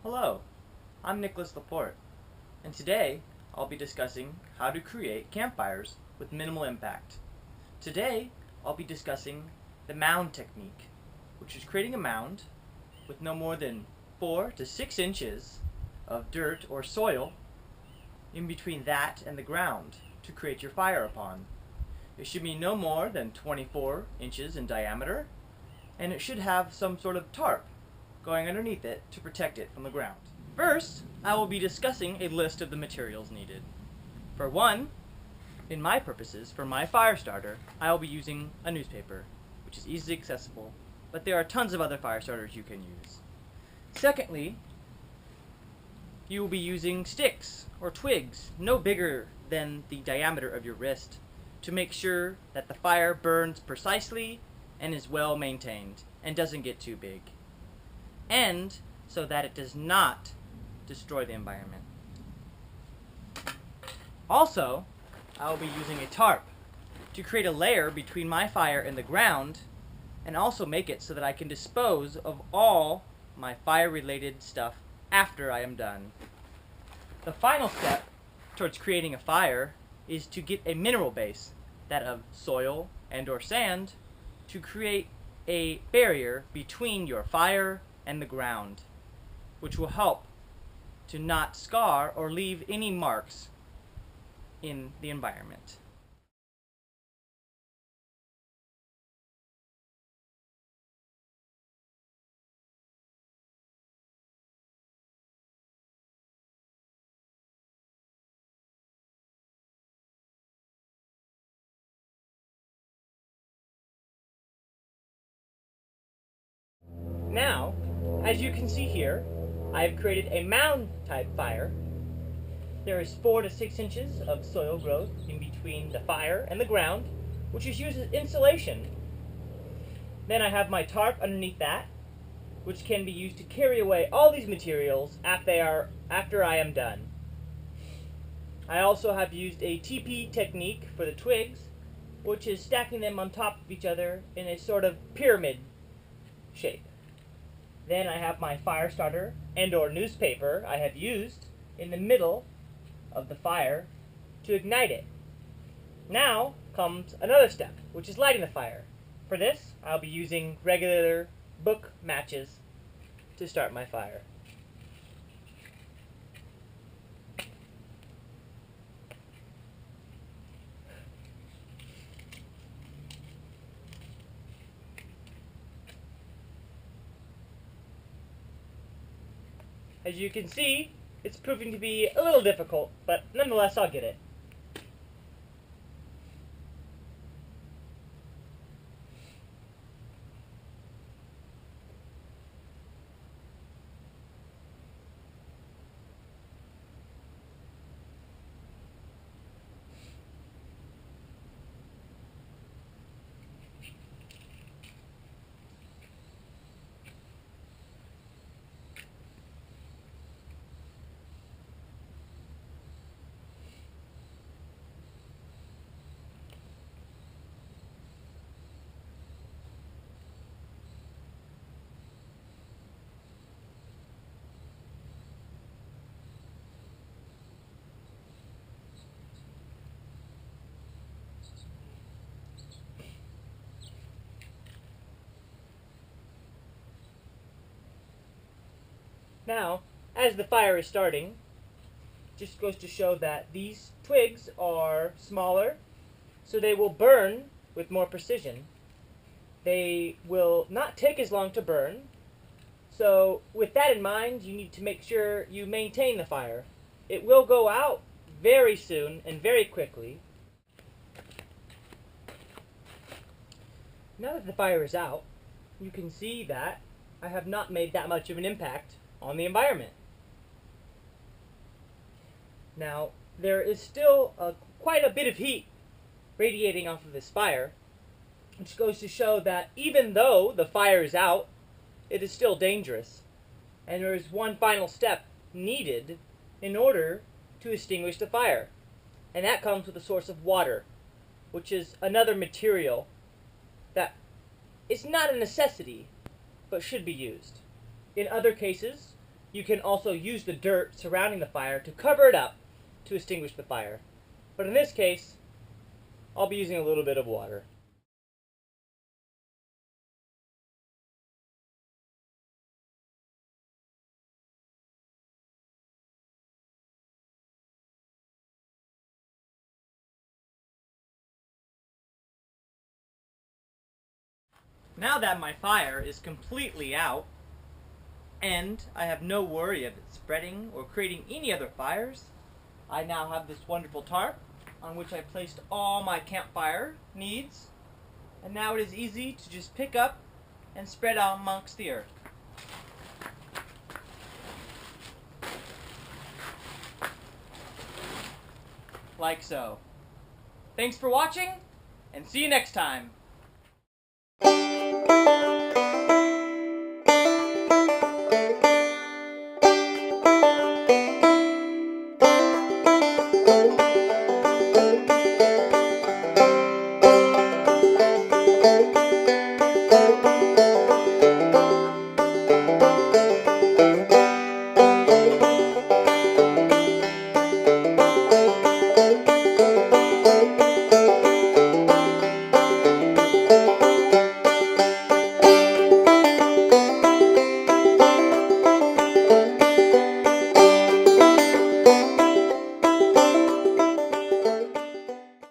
Hello, I'm Nicolas Laporte, and today I'll be discussing how to create campfires with minimal impact. Today I'll be discussing the mound technique, which is creating a mound with no more than 4 to 6 inches of dirt or soil in between that and the ground to create your fire upon. It should be no more than 24 inches in diameter, and it should have some sort of tarp going underneath it to protect it from the ground. First, I will be discussing a list of the materials needed. For one, in my purposes, for my fire starter, I will be using a newspaper, which is easily accessible, but there are tons of other fire starters you can use. Secondly, you will be using sticks or twigs no bigger than the diameter of your wrist to make sure that the fire burns precisely and is well maintained and doesn't get too big, and so that it does not destroy the environment. Also, I will be using a tarp to create a layer between my fire and the ground, and also make it so that I can dispose of all my fire-related stuff after I am done. The final step towards creating a fire is to get a mineral base, that of soil and or sand, to create a barrier between your fire and the ground, which will help to not scar or leave any marks in the environment. Now, as you can see here, I have created a mound type fire. There is 4 to 6 inches of soil growth in between the fire and the ground, which is used as insulation. Then I have my tarp underneath that, which can be used to carry away all these materials after I am done. I also have used a TP technique for the twigs, which is stacking them on top of each other in a sort of pyramid shape. Then I have my fire starter and or newspaper I have used in the middle of the fire to ignite it. Now comes another step, which is lighting the fire. For this, I'll be using regular book matches to start my fire. As you can see, it's proving to be a little difficult, but nonetheless I'll get it. Now, as the fire is starting, just goes to show that these twigs are smaller, so they will burn with more precision. They will not take as long to burn, so with that in mind, you need to make sure you maintain the fire. It will go out very soon and very quickly. Now that the fire is out, you can see that I have not made that much of an impact on the environment. Now, there is still quite a bit of heat radiating off of this fire, which goes to show that even though the fire is out, it is still dangerous. And there is one final step needed in order to extinguish the fire. And that comes with a source of water, which is another material that is not a necessity, but should be used. In other cases, you can also use the dirt surrounding the fire to cover it up to extinguish the fire. But in this case, I'll be using a little bit of water. Now that my fire is completely out, and I have no worry of it spreading or creating any other fires, I now have this wonderful tarp on which I placed all my campfire needs, and now it is easy to just pick up and spread out amongst the earth. Like so. Thanks for watching, and see you next time.